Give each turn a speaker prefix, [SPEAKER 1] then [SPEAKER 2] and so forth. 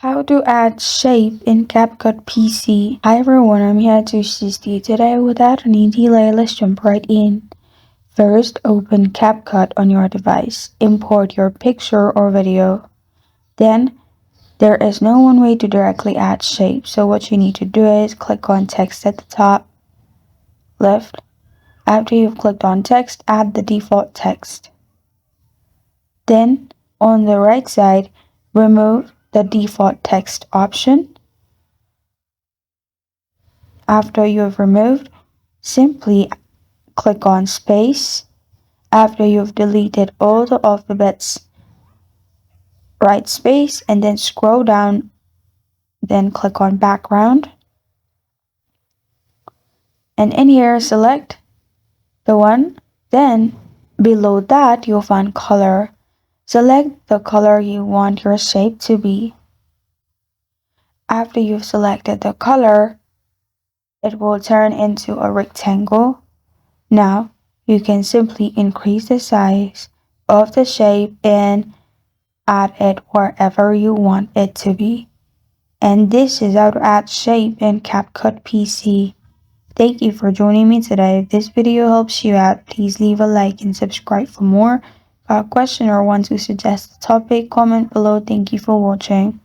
[SPEAKER 1] How to add shape in CapCut PC. Hi everyone, I'm here to assist you today. Without any delay, let's jump right in. First, open CapCut on your device. Import your picture or video. Then, there is no one way to directly add shape, so what you need to do is click on text at the top left. After you've clicked on text, add the default text. Then, on the right side, remove the default text option. After you have removed, simply click on space. After you've deleted all the alphabets, write space and then scroll down, then click on background. And in here, select the one. Then below that, you'll find color. Select the color you want your shape to be. After you've selected the color, it will turn into a rectangle. Now, you can simply increase the size of the shape and add it wherever you want it to be. And this is how to add shape in CapCut PC. Thank you for joining me today. If this video helps you out, please leave a like and subscribe for more. Got a question or want to suggest a topic, comment below. Thank you for watching.